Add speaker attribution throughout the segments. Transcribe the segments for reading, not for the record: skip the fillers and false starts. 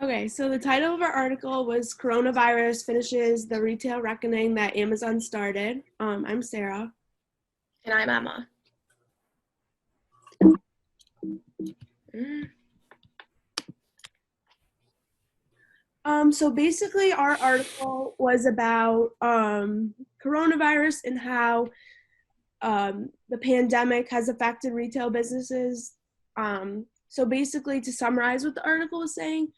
Speaker 1: Okay, so the title of our article was Coronavirus Finishes the Retail Reckoning That Amazon Started. I'm Sarah.
Speaker 2: And I'm Emma.
Speaker 1: So basically our article was about coronavirus and how the pandemic has affected retail businesses. So basically, to summarize what the article was saying,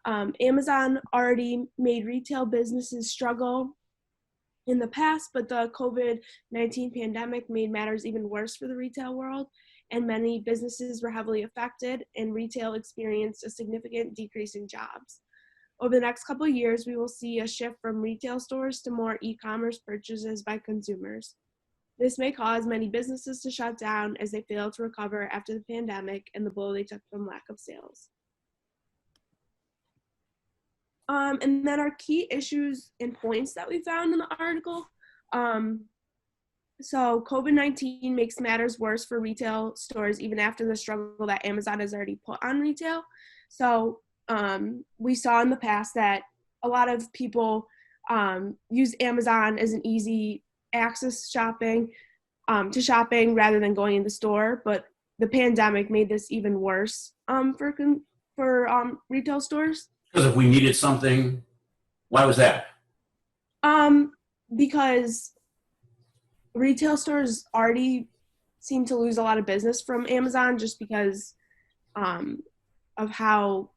Speaker 1: Amazon already made retail businesses struggle in the past, but the COVID-19 pandemic made matters even worse for the retail world, and many businesses were heavily affected, and retail experienced a significant decrease in jobs. Over the next couple of years, we will see a shift from retail stores to more e-commerce purchases by consumers. This may cause many businesses to shut down as they fail to recover after the pandemic and the blow they took from lack of sales. And then our key issues and points that we found in the article. So COVID-19 makes matters worse for retail stores even after the struggle that Amazon has already put on retail. So we saw in the past that a lot of people use Amazon as an easy access to shopping rather than going in the store, but the pandemic made this even worse for retail stores.
Speaker 3: Because if we needed something, why was that?
Speaker 1: Because retail stores already seem to lose a lot of business from Amazon just because of how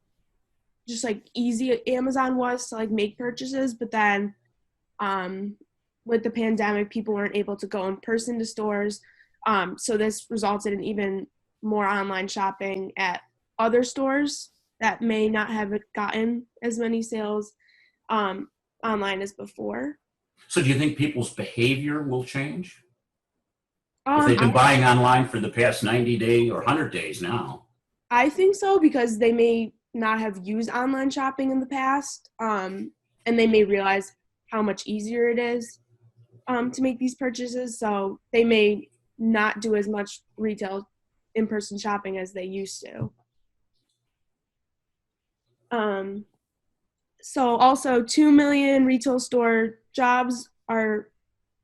Speaker 1: just like easy Amazon was to like make purchases, but then with the pandemic, people weren't able to go in person to stores. So this resulted in even more online shopping at other stores that may not have gotten as many sales online as before.
Speaker 3: So do you think people's behavior will change? If they've been buying online for the past 90 days or 100 days now.
Speaker 1: I think so, because they may not have used online shopping in the past, and they may realize how much easier it is to make these purchases, so they may not do as much retail in-person shopping as they used to. So also 2 million retail store jobs are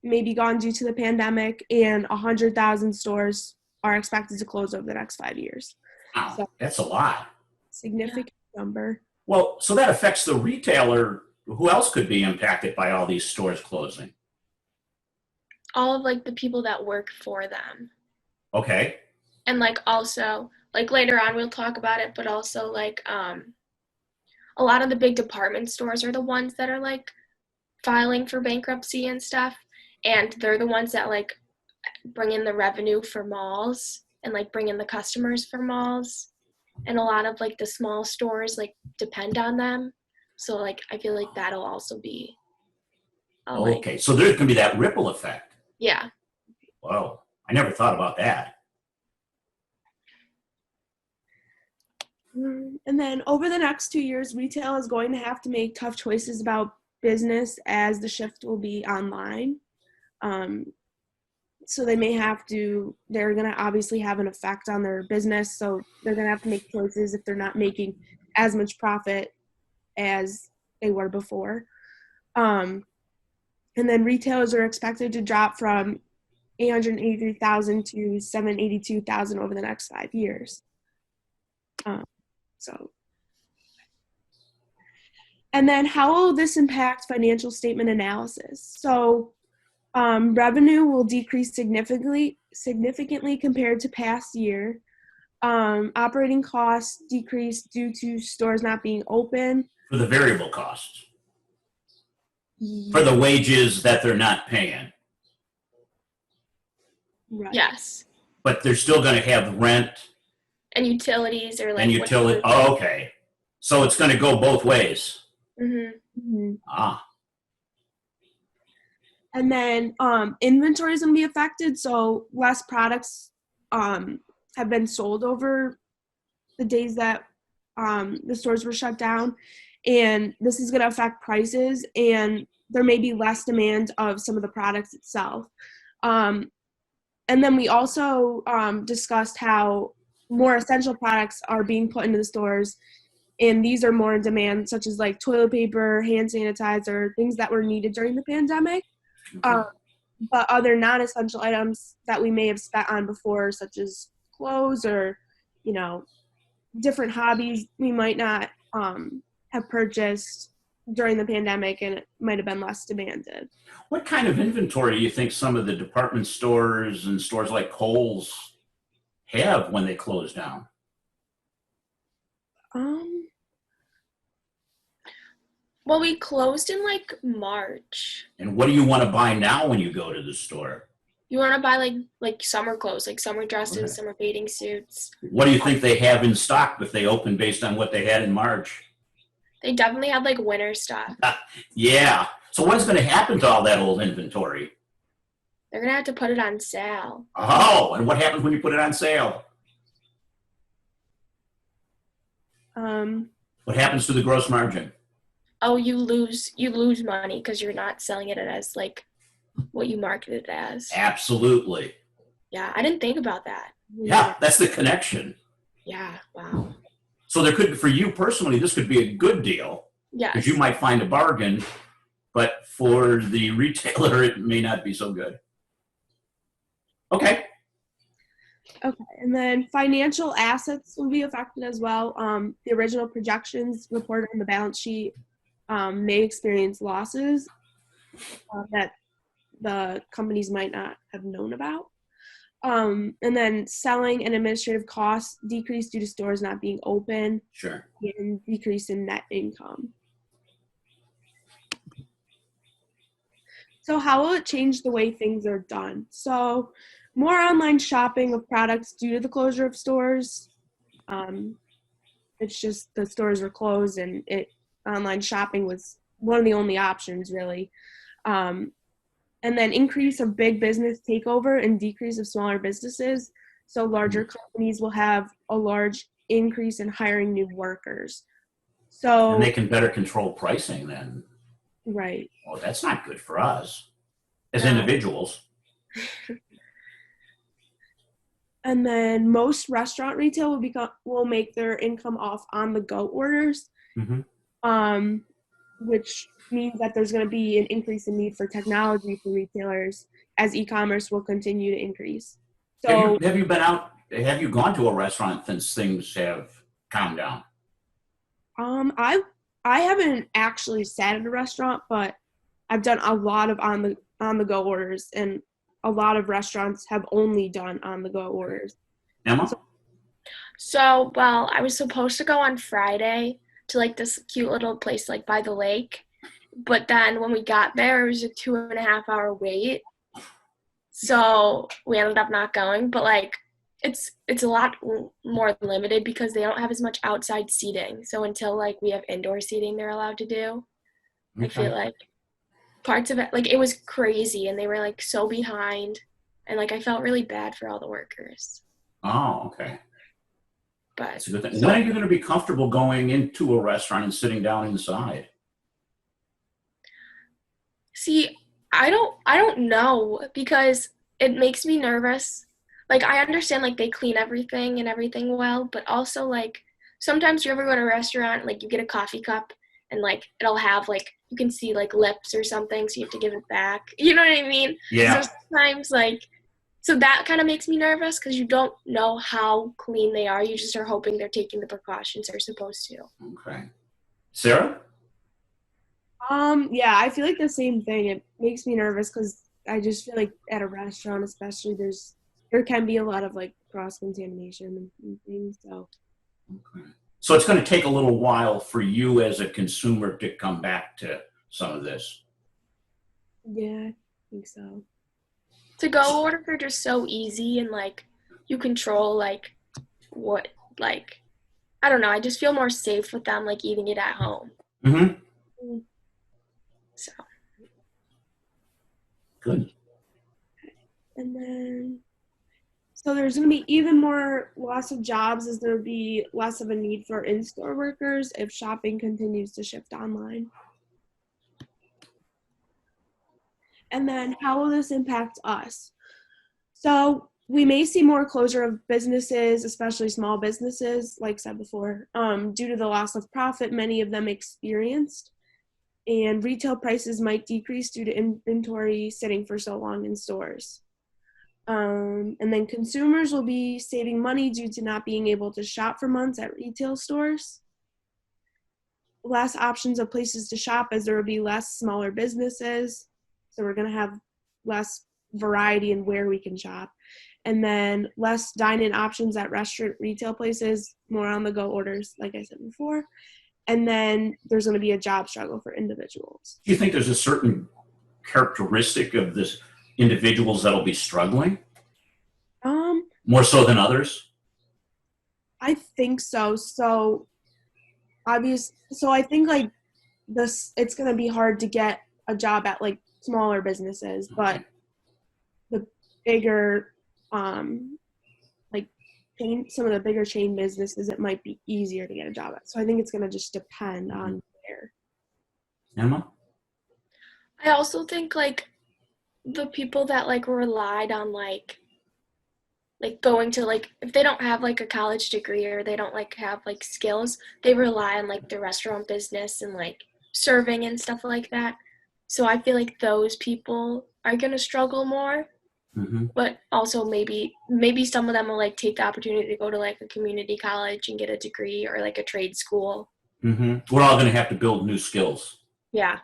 Speaker 1: maybe gone due to the pandemic, and 100,000 stores are expected to close over the next 5 years.
Speaker 3: Wow, so, that's a lot.
Speaker 1: Significant number.
Speaker 3: Well, so that affects the retailer. Who else could be impacted by all these stores closing?
Speaker 2: All of like the people that work for them.
Speaker 3: Okay.
Speaker 2: And like also, like later on we'll talk about it, but also like a lot of the big department stores are the ones that are like filing for bankruptcy and stuff, and they're the ones that like bring in the revenue for malls and like bring in the customers for malls, and a lot of like the small stores like depend on them, so like I feel like that'll also be
Speaker 3: okay, so there's gonna be that ripple effect.
Speaker 2: Yeah.
Speaker 3: Wow, I never thought about that.
Speaker 1: And then over the next 2 years, retail is going to have to make tough choices about business as the shift will be online. So they're going to obviously have an effect on their business. So they're going to have to make choices if they're not making as much profit as they were before. And then retailers are expected to drop from 883,000 to 782,000 over the next 5 years. And then how will this impact financial statement analysis? So revenue will decrease significantly compared to past year. Operating costs decrease due to stores not being open.
Speaker 3: For the variable costs. For the wages that they're not paying.
Speaker 1: Right.
Speaker 2: Yes.
Speaker 3: But they're still going to have rent.
Speaker 2: And utilities or like.
Speaker 3: And utility. Oh, okay. So it's going to go both ways.
Speaker 2: Mm-hmm.
Speaker 1: Mm-hmm.
Speaker 3: Ah.
Speaker 1: And then inventory is going to be affected, so less products have been sold over the days that the stores were shut down, and this is going to affect prices, and there may be less demand of some of the products itself. And then we also discussed how more essential products are being put into the stores, and these are more in demand, such as like toilet paper, hand sanitizer, things that were needed during the pandemic.
Speaker 3: Okay.
Speaker 1: But other non-essential items that we may have spent on before, such as clothes or, you know, different hobbies we might not have purchased during the pandemic, and it might have been less demanded.
Speaker 3: What kind of inventory do you think some of the department stores and stores like Kohl's have when they close down?
Speaker 1: Um,
Speaker 2: Well, we closed in like March.
Speaker 3: And what do you want to buy now when you go to the store?
Speaker 2: You want to buy like summer clothes, like summer dresses,
Speaker 3: Okay.
Speaker 2: summer bathing suits.
Speaker 3: What do you think they have in stock if they open based on what they had in March?
Speaker 2: They definitely had like winter stuff.
Speaker 3: Yeah. So what's going to happen to all that old inventory?
Speaker 2: They're gonna have to put it on sale.
Speaker 3: Oh, and what happens when you put it on sale?
Speaker 1: um,
Speaker 3: What happens to the gross margin?
Speaker 2: Oh, you lose money because you're not selling it as like what you marketed it as.
Speaker 3: Absolutely.
Speaker 2: Yeah, I didn't think about that.
Speaker 3: Yeah, that's the connection.
Speaker 2: Yeah, wow.
Speaker 3: So there could, for you personally, this could be a good deal
Speaker 2: Yes.
Speaker 3: because you might find a bargain, but for the retailer, it may not be so good. Okay.
Speaker 1: Okay, and then financial assets will be affected as well. The original projections reported on the balance sheet may experience losses that the companies might not have known about. And then selling and administrative costs decrease due to stores not being open,
Speaker 3: Sure.
Speaker 1: and decrease in net income. So how will it change the way things are done? So more online shopping of products due to the closure of stores. It's just the stores were closed, and online shopping was one of the only options really. And then increase of big business takeover and decrease of smaller businesses. So larger companies will have a large increase in hiring new workers.
Speaker 3: And they
Speaker 1: So,
Speaker 3: can better control pricing then.
Speaker 1: right.
Speaker 3: Well, that's not good for us as
Speaker 1: No.
Speaker 3: individuals.
Speaker 1: And then most restaurant retail will make their income off on-the-go orders, which means that there's going to be an increase in need for technology for retailers as e-commerce will continue to increase. So,
Speaker 3: have you been out? Have you gone to a restaurant since things have calmed down?
Speaker 1: I haven't actually sat at a restaurant, but I've done a lot of on the go orders, and a lot of restaurants have only done on-the-go orders.
Speaker 3: Emma?
Speaker 2: So, well, I was supposed to go on Friday to like this cute little place like by the lake, but then when we got there, it was a 2.5 hour wait. So we ended up not going, but like it's a lot more limited because they don't have as much outside seating. So until like we have indoor seating, they're allowed to do.
Speaker 3: Okay.
Speaker 2: I feel like parts of it, like it was crazy, and they were like so behind, and like I felt really bad for all the workers.
Speaker 3: Oh, okay.
Speaker 2: But
Speaker 3: That's a good thing. When are you going to be comfortable going into a restaurant and sitting down inside?
Speaker 2: see, I don't know because it makes me nervous. Like I understand like they clean everything and everything well, but also like sometimes you ever go to a restaurant, like you get a coffee cup and like it'll have like you can see like lips or something, so you have to give it back. You know what I mean?
Speaker 3: Yeah.
Speaker 2: So sometimes like so that kind of makes me nervous because you don't know how clean they are. You just are hoping they're taking the precautions they're supposed to.
Speaker 3: Okay. Sarah?
Speaker 1: Yeah, I feel like the same thing. It makes me nervous because I just feel like at a restaurant, especially, there can be a lot of like cross contamination and things. So,
Speaker 3: Okay. So it's going to take a little while for you as a consumer to come back to some of this.
Speaker 1: yeah, I think so.
Speaker 2: To-go orders are just so easy, and like you control like what like I don't know. I just feel more safe with them like eating it at home.
Speaker 3: Mm-hmm.
Speaker 2: So
Speaker 3: Good.
Speaker 1: And then, so there's going to be even more loss of jobs as there will be less of a need for in-store workers if shopping continues to shift online. And then how will this impact us? So we may see more closure of businesses, especially small businesses, like said before, due to the loss of profit many of them experienced. And retail prices might decrease due to inventory sitting for so long in stores. And then consumers will be saving money due to not being able to shop for months at retail stores. Less options of places to shop as there will be less smaller businesses. So we're going to have less variety in where we can shop. And then less dine-in options at restaurant retail places, more on-the-go orders, like I said before. And then there's going to be a job struggle for individuals.
Speaker 3: Do you think there's a certain characteristic of this individuals that'll be struggling? More so than others?
Speaker 1: I think so. So I think like this, it's going to be hard to get a job at like smaller businesses, but the bigger, like some of the bigger chain businesses, it might be easier to get a job at. So I think it's going to just depend on where.
Speaker 3: Emma?
Speaker 2: I also think like the people that like relied on like going to like, if they don't have like a college degree or they don't like have like skills, they rely on like the restaurant business and like serving and stuff like that. So I feel like those people are going to struggle more.
Speaker 3: Mm-hmm.
Speaker 2: But also maybe some of them will like take the opportunity to go to like a community college and get a degree or like a trade school.
Speaker 3: Mm-hmm. We're all going to have to build new skills.
Speaker 2: Yeah.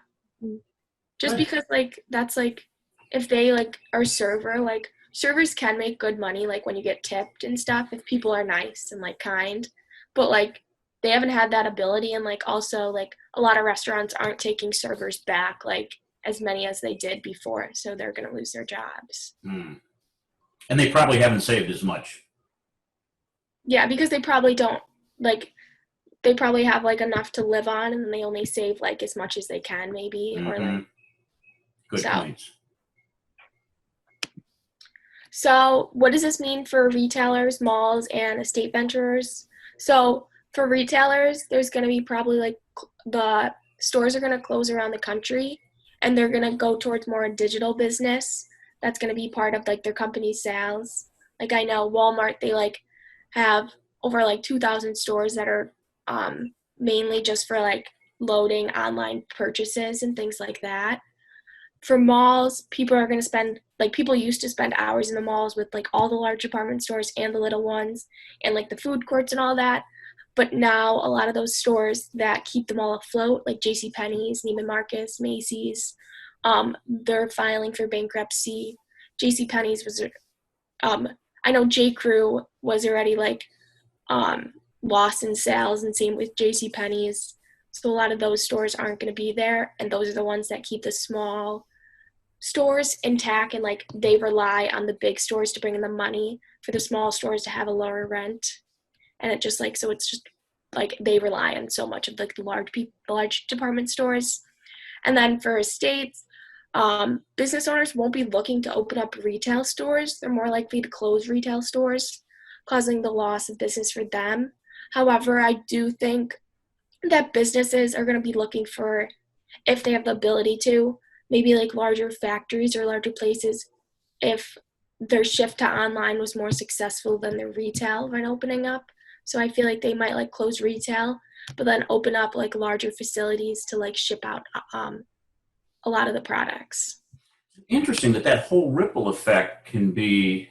Speaker 2: Just because like that's like if they like are server, like servers can make good money like when you get tipped and stuff if people are nice and like kind, but like they haven't had that ability, and like also like a lot of restaurants aren't taking servers back like as many as they did before, so they're going to lose their jobs.
Speaker 3: And they probably haven't saved as much.
Speaker 2: Yeah, because they probably don't like they probably have like enough to live on and they only save like as much as they can maybe. Or like
Speaker 3: good points.
Speaker 2: So what does this mean for retailers, malls, and estate venturers? So for retailers, there's going to be probably like the stores are going to close around the country and they're going to go towards more a digital business. That's going to be part of like their company's sales. Like I know Walmart, they like have over like 2,000 stores that are mainly just for like loading online purchases and things like that. For malls, people are going to spend, like people used to spend hours in the malls with like all the large department stores and the little ones and like the food courts and all that. But now a lot of those stores that keep them all afloat, like JCPenney's, Neiman Marcus, Macy's, they're filing for bankruptcy. JCPenney's was, I know J. Crew was already like lost in sales, and same with JCPenney's. So a lot of those stores aren't going to be there, and those are the ones that keep the small stores intact, and like they rely on the big stores to bring in the money for the small stores to have a lower rent. And it just like, so it's just like they rely on so much of like the large department stores. And then for estates, business owners won't be looking to open up retail stores. They're more likely to close retail stores, causing the loss of business for them. However, I do think that businesses are going to be looking for, if they have the ability to, maybe like larger factories or larger places, if their shift to online was more successful than their retail when opening up. So I feel like they might like close retail, but then open up like larger facilities to like ship out a lot of the products.
Speaker 3: Interesting that whole ripple effect can be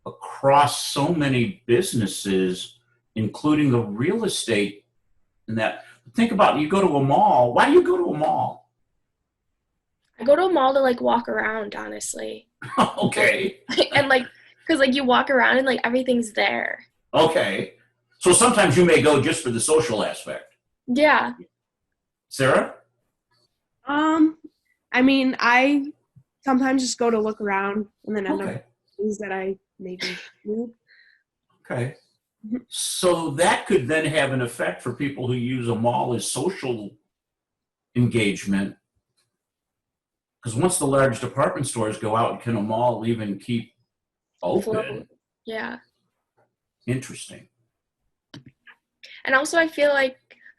Speaker 3: across so many businesses, including the real estate. And that, think about, you go to a mall. Why do you go to a mall?
Speaker 2: I go to a mall to like walk around, honestly.
Speaker 3: Okay.
Speaker 2: And like, because like you walk around and like everything's there.
Speaker 3: Okay. So sometimes you may go just for the social aspect.
Speaker 2: Yeah.
Speaker 3: Sarah?
Speaker 1: I mean, I sometimes just go to look around and then end up things that I maybe need.
Speaker 3: Okay. So that could then have an effect for people who use a mall as social engagement. Because once the large department stores go out, can a mall even keep open?
Speaker 2: Yeah.
Speaker 3: Interesting.
Speaker 2: And also I feel like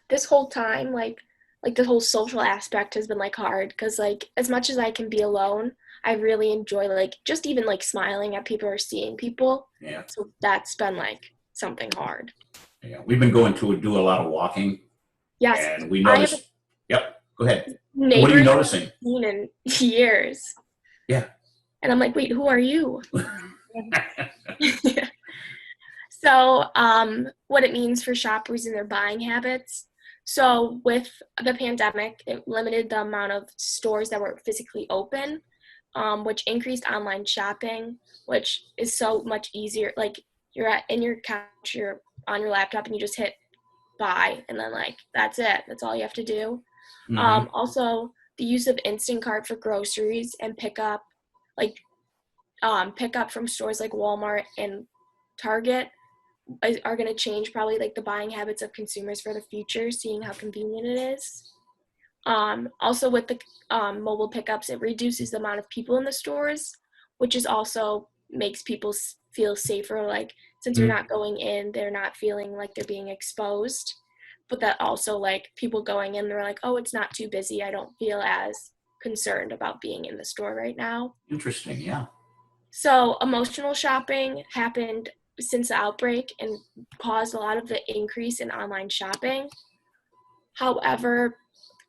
Speaker 2: this whole time, like the whole social aspect has been like hard, because like as much as I can be alone, I really enjoy like just even like smiling at people or seeing people.
Speaker 3: Yeah.
Speaker 2: So that's been like something hard.
Speaker 3: Yeah. We've been going to do a lot of walking,
Speaker 2: Yes,
Speaker 3: and we
Speaker 2: I have a
Speaker 3: noticed. Yep. Go ahead. What are you
Speaker 2: neighbors I
Speaker 3: noticing?
Speaker 2: haven't seen in years.
Speaker 3: Yeah.
Speaker 2: And I'm like, wait, who are you? So, what it means for shoppers and their buying habits. So, with the pandemic, it limited the amount of stores that were physically open, which increased online shopping, which is so much easier. Like, you're in your couch, you're on your laptop, and you just hit buy, and then, like, that's it. That's all you have to do.
Speaker 3: Mm-hmm.
Speaker 2: Also, the use of Instant Cart for groceries and like, pickup from stores like Walmart and Target are going to change probably like the buying habits of consumers for the future, seeing how convenient it is. Also, with the mobile pickups, it reduces the amount of people in the stores, which is also makes people feel safer. Like since you're not going in, they're not feeling like they're being exposed. But that also like people going in, they're like, oh, it's not too busy. I don't feel as concerned about being in the store right now.
Speaker 3: Interesting. Yeah.
Speaker 2: So emotional shopping happened since the outbreak and caused a lot of the increase in online shopping. However,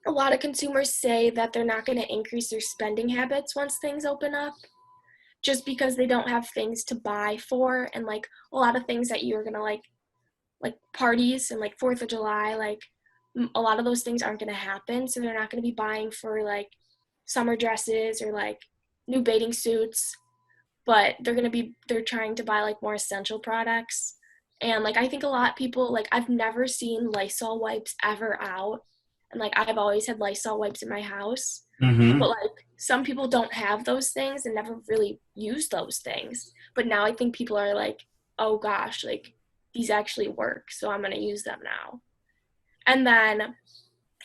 Speaker 2: a lot of consumers say that they're not going to increase their spending habits once things open up just because they don't have things to buy for, and like a lot of things that you're going to like parties and like 4th of July, like a lot of those things aren't going to happen, so they're not going to be buying for like summer dresses or like new bathing suits, but they're trying to buy like more essential products. And like I think a lot of people, like I've never seen Lysol wipes ever out, and like I've always had Lysol wipes in my house,
Speaker 3: Mm-hmm.
Speaker 2: but like some people don't have those things and never really use those things, but now I think people are like, oh gosh, like these actually work, so I'm going to use them now. And then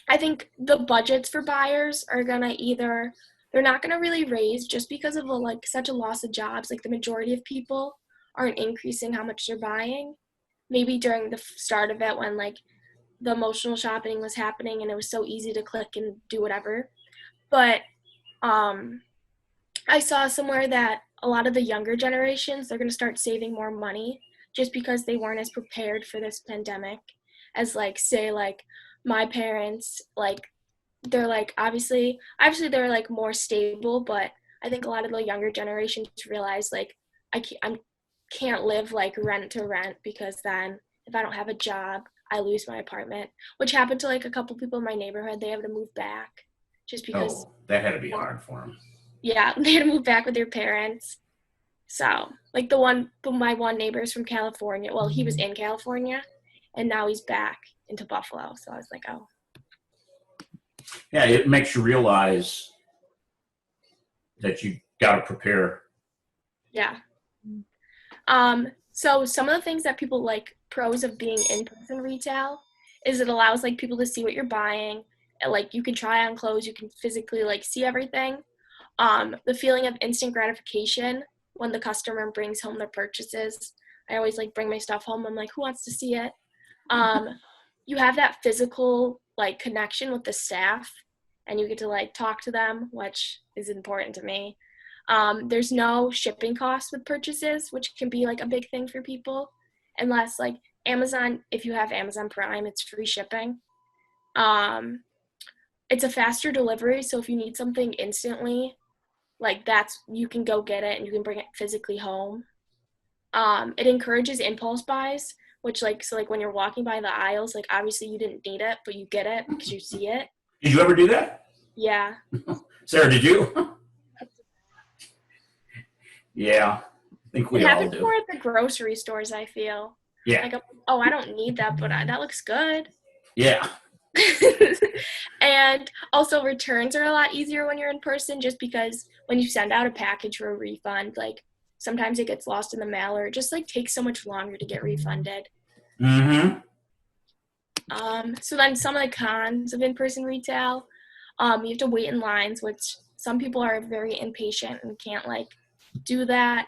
Speaker 2: I think the budgets for buyers are gonna either they're not gonna really raise just because of like such a loss of jobs. Like the majority of people aren't increasing how much they're buying. Maybe during the start of it when like the emotional shopping was happening and it was so easy to click and do whatever. But um, I saw somewhere that a lot of the younger generations they're gonna start saving more money just because they weren't as prepared for this pandemic as like say like my parents like they're like obviously they're like more stable, but I think a lot of the younger generations realize like I can't live like rent to rent because then if I don't have a job I lose my apartment, which happened to like a couple people in my neighborhood. They have to move back just because
Speaker 3: Oh, that had to be hard for him.
Speaker 2: yeah they had to move back with their parents. So like my one neighbor is from California. Well, he was in California and now he's back into Buffalo, so I was like, oh
Speaker 3: Yeah, it makes you realize that you got to prepare.
Speaker 2: yeah. So some of the things that people like pros of being in-person retail is it allows like people to see what you're buying, and like you can try on clothes, you can physically like see everything. The feeling of instant gratification when the customer brings home their purchases. I always like bring my stuff home. I'm like, who wants to see it? Um, you have that physical like connection with the staff and you get to like talk to them, which is important to me. There's no shipping costs with purchases, which can be like a big thing for people, unless like Amazon, if you have Amazon Prime, it's free shipping. Um, it's a faster delivery, so if you need something instantly, like that's you can go get it and you can bring it physically home. It encourages impulse buys, which like so like when you're walking by the aisles, like obviously you didn't need it, but you get it because you see it.
Speaker 3: Did you ever do that?
Speaker 2: Yeah.
Speaker 3: Sarah, did you? Yeah, I think
Speaker 2: It
Speaker 3: we all
Speaker 2: happens
Speaker 3: do.
Speaker 2: more at the grocery stores, I feel.
Speaker 3: Yeah,
Speaker 2: Like, oh, I don't need that, but that looks good.
Speaker 3: yeah.
Speaker 2: And also returns are a lot easier when you're in person just because when you send out a package for a refund, like sometimes it gets lost in the mail or it just like takes so much longer to get refunded.
Speaker 3: Mm-hmm.
Speaker 2: So then some of the cons of in-person retail, you have to wait in lines, which some people are very impatient and can't like do that.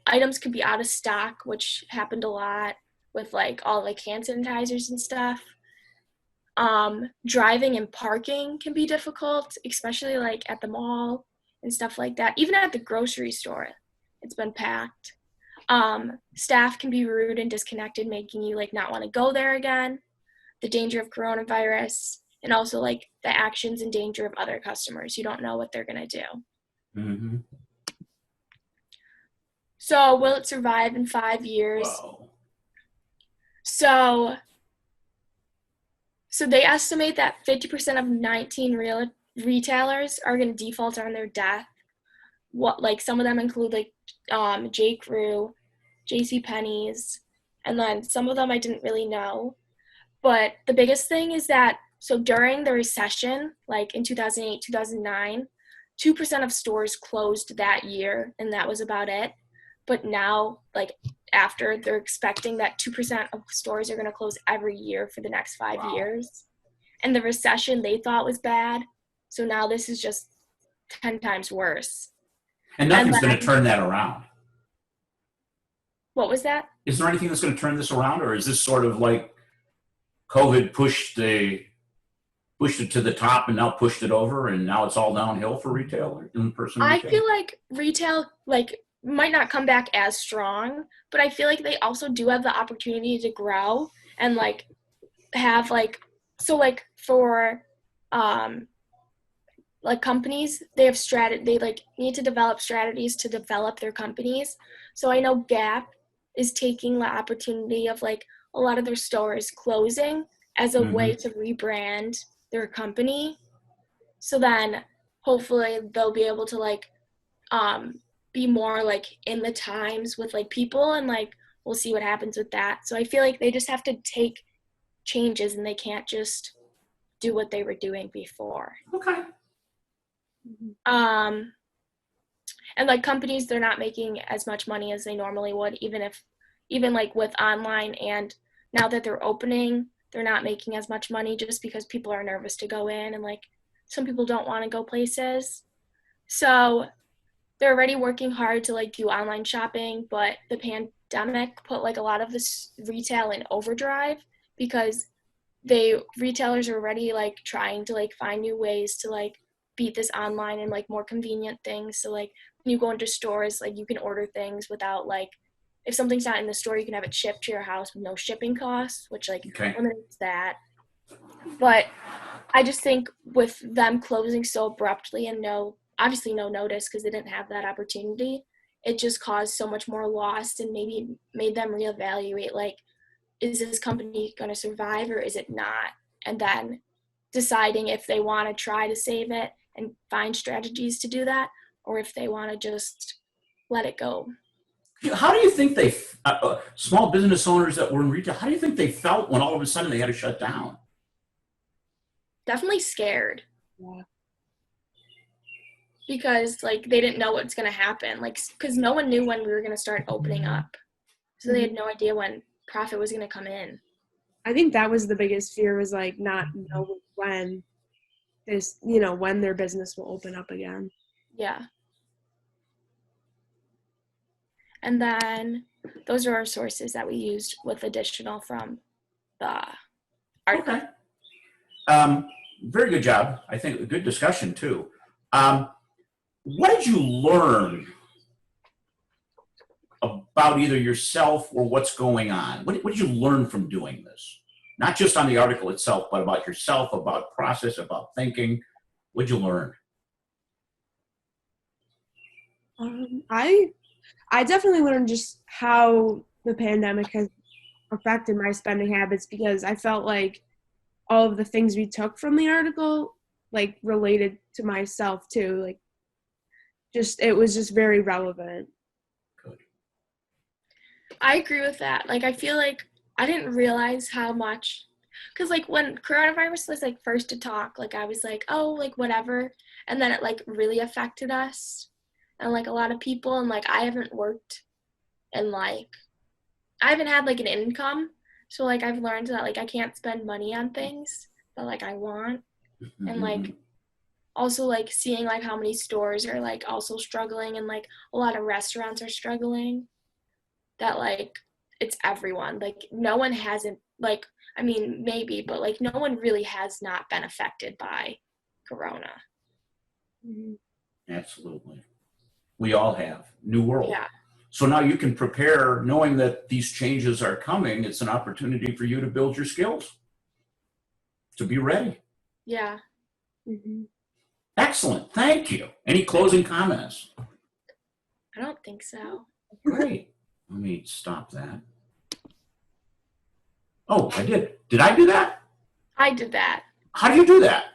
Speaker 2: Items could be out of stock, which happened a lot with like all like hand sanitizers and stuff. Driving and parking can be difficult, especially like at the mall and stuff like that. Even at the grocery store, it's been packed. Staff can be rude and disconnected, making you like not want to go there again. The danger of coronavirus, and also like the actions and danger of other customers. You don't know what they're gonna do.
Speaker 3: Mm-hmm.
Speaker 2: So will it survive in 5 years?
Speaker 3: Wow.
Speaker 2: So they estimate that 50% of 19 real retailers are going to default on their death. What, like, some of them include like J. Crew, J.C. Penney's, and then some of them I didn't really know. But the biggest thing is that, so during the recession, like in 2008, 2009, 2% of stores closed that year, and that was about it. But now, like, after, they're expecting that 2% of stores are going to close every year for the next 5 years. And the recession they thought was bad. So now this is just 10 times worse.
Speaker 3: And nothing's going to turn that around.
Speaker 2: What was that?
Speaker 3: Is there anything that's going to turn this around, or is this sort of like COVID pushed it to the top and now pushed it over, and now it's all downhill for retail, in-person retail?
Speaker 2: I feel like retail, like, might not come back as strong, but I feel like they also do have the opportunity to grow and like have like, so like for like companies, they have they like need to develop strategies to develop their companies. So I know Gap is taking the opportunity of like a lot of their stores closing as a way to rebrand their company. So then hopefully they'll be able to like be more like in the times with like people, and like we'll see what happens with that. So I feel like they just have to take changes and they can't just do what they were doing before.
Speaker 3: Okay.
Speaker 2: And like companies, they're not making as much money as they normally would, even like with online, and now that they're opening, they're not making as much money just because people are nervous to go in, and like some people don't want to go places. So they're already working hard to like do online shopping, but the pandemic put like a lot of this retail in overdrive because retailers are already like trying to like find new ways to like beat this online and like more convenient things. So like when you go into stores, like you can order things without like, if something's not in the store, you can have it shipped to your house with no shipping costs, which like eliminates that. But I just think with them closing so abruptly and obviously no notice because they didn't have that opportunity, it just caused so much more loss and maybe made them reevaluate, like, is this company going to survive or is it not? And then deciding if they want to try to save it and find strategies to do that, or if they want to just let it go.
Speaker 3: How do you think small business owners that were in retail, how do you think they felt when all of a sudden they had to shut down?
Speaker 2: Definitely scared.
Speaker 1: Yeah.
Speaker 2: Because like they didn't know what's going to happen, like because no one knew when we were going to start opening up, so they had no idea when profit was going to come in.
Speaker 1: I think that was the biggest fear, was like not knowing when when their business will open up again.
Speaker 2: Yeah. And then those are our sources that we used with additional from the article.
Speaker 3: Okay. Very good job. I think a good discussion too. What did you learn about either yourself or what's going on? What did you learn from doing this? Not just on the article itself, but about yourself, about process, about thinking. What did you learn?
Speaker 1: I definitely learned just how the pandemic has affected my spending habits, because I felt like all of the things we took from the article like related to myself too. Like it was just very relevant.
Speaker 3: Good.
Speaker 2: I agree with that. Like I feel like I didn't realize how much, because like when coronavirus was like first to talk, like I was like, oh, like whatever, and then it like really affected us and like a lot of people, and like I haven't worked and like I haven't had like an income, so like I've learned that like I can't spend money on things that like I want, and like also like seeing like how many stores are like also struggling, and like a lot of restaurants are struggling, that like it's everyone, like no one hasn't, like I mean maybe, but like no one really has not been affected by corona.
Speaker 3: Absolutely. We all have. New world.
Speaker 2: Yeah.
Speaker 3: So now you can prepare knowing that these changes are coming. It's an opportunity for you to build your skills, to be ready.
Speaker 2: Yeah.
Speaker 1: Mm-hmm.
Speaker 3: Excellent. Thank you. Any closing comments?
Speaker 2: I don't think so.
Speaker 3: Great. Let me stop that. Oh, I did. Did I do that?
Speaker 2: I did that.
Speaker 3: How do you do that?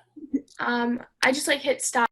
Speaker 2: I just like hit stop.